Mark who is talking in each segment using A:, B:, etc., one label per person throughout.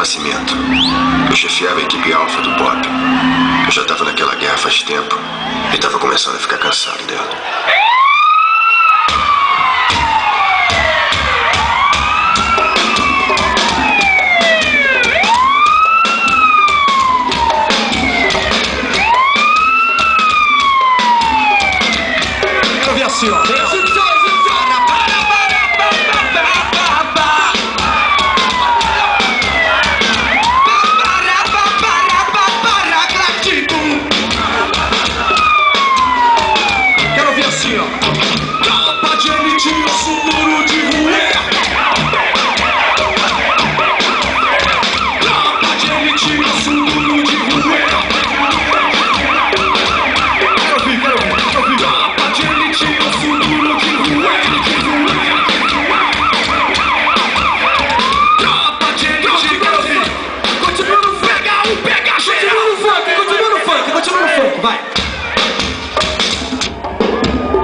A: Nascimento. Eu chefiava a equipe alfa do Pop. Eu já estava naquela guerra faz tempo e estava começando a ficar cansado dela.
B: Quero ver assim, ó.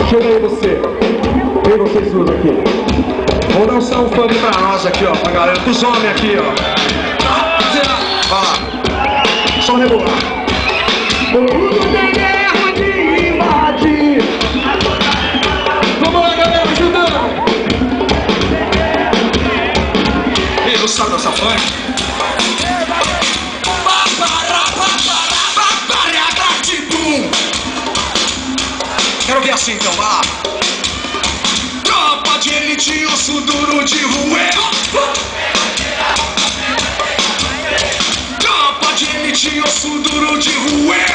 B: Chega aí você. Vem vocês tudo aqui. Vamos dançar um funk pra nós aqui, ó. Pra galera dos homens aqui, ó. Vai lá. Só regular. O mundo tem guerra de invadir. Vamos lá, galera, ajudando. Ei, não sabe dançar funk? Quero ver assim então, vai lá. Tropa de elite, osso duro de roer. Tropa de elite, osso duro de roer.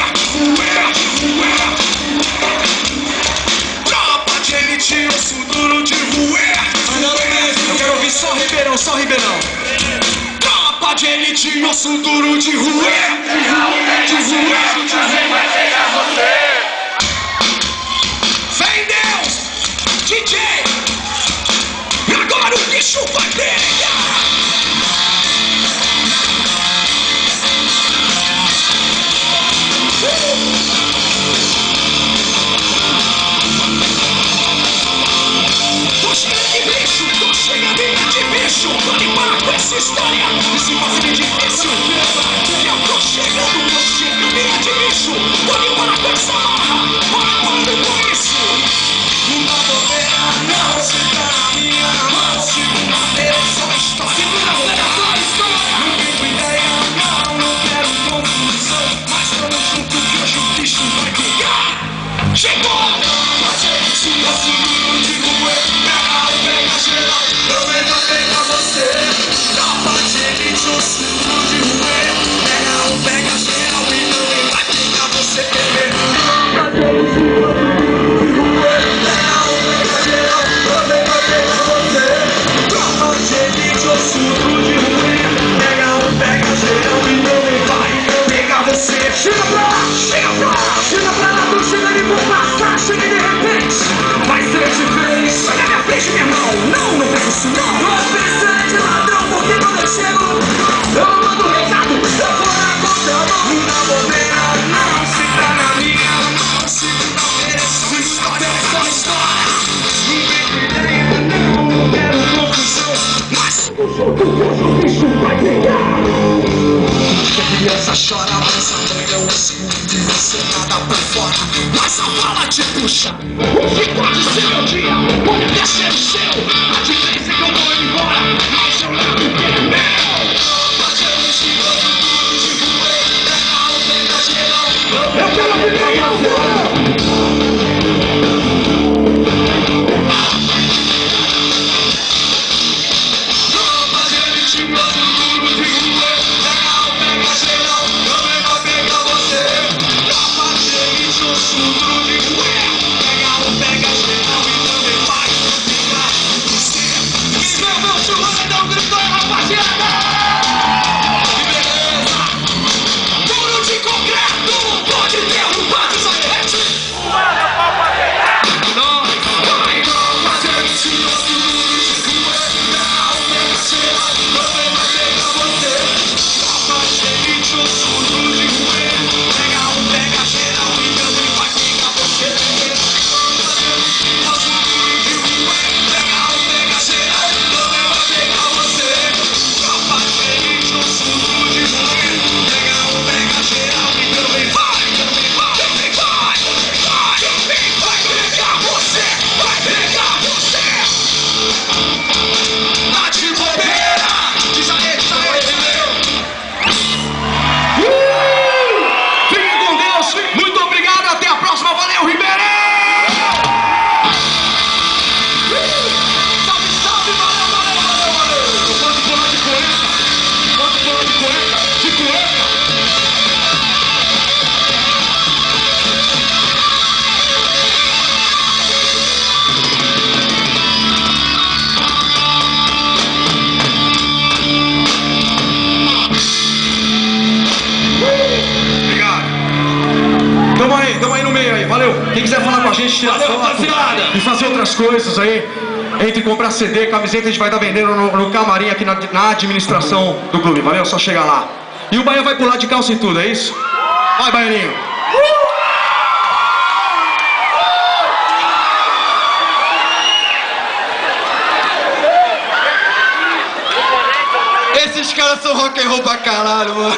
B: Tropa de elite, osso duro de roer. Eu quero ouvir só Ribeirão, só Ribeirão. Tropa de elite, osso duro de roer. DJ, agora o bicho vai pegar. Tô chegando de bicho. Tô limpando com essa história. Esse passo é difícil. Eu tô chegando de bicho. Tô limpando com essa marra. Parando com isso. Não dá bobeira, não, se tá na minha mão. Segunda-feira é só história. Segunda-feira é só história. Não tenho ideia, não quero confusão. Mas tamo junto que hoje o bicho vai pegar. Chegou! Mas é isso, eu seguro de roer. Pega geral, eu venho pegar você. Tropa de elite, eu seguro de roer. Pega geral e não vai pegar você. Tropa de elite, eu seguro de roer. Chega pra lá, tu chega ali por passar, chega de repente. Vai ser diferente, sai da minha frente, meu irmão. Não pensa isso não. Não pensa de ladrão, porque quando eu chego, eu não mando recado, eu vou na contramão. Não dá bobeira, não, se tá na minha mão. Segunda-feira é só história. Não tem ideia, não quero confusão. Mas o bicho vai pegar. A criança chora, mas a mãe não esconde. Você nada por fora, mas a bala te puxa. Hoje pode ser meu dia, pode até ser o seu. A diferença é que eu vou embora, mas eu levo o que é meu. Mas eu me sigo tudo de roer. Pega geral, eu quero ver pra você. rapaziada.
C: E fazer outras coisas aí. Entre comprar CD, camiseta, a gente vai estar vendendo no camarim aqui na administração do clube, valeu? Só chegar lá. E o Baiano vai pular de calça e tudo, é isso? Vai, Baianinho!
B: Esses caras são rock and roll pra caralho, mano.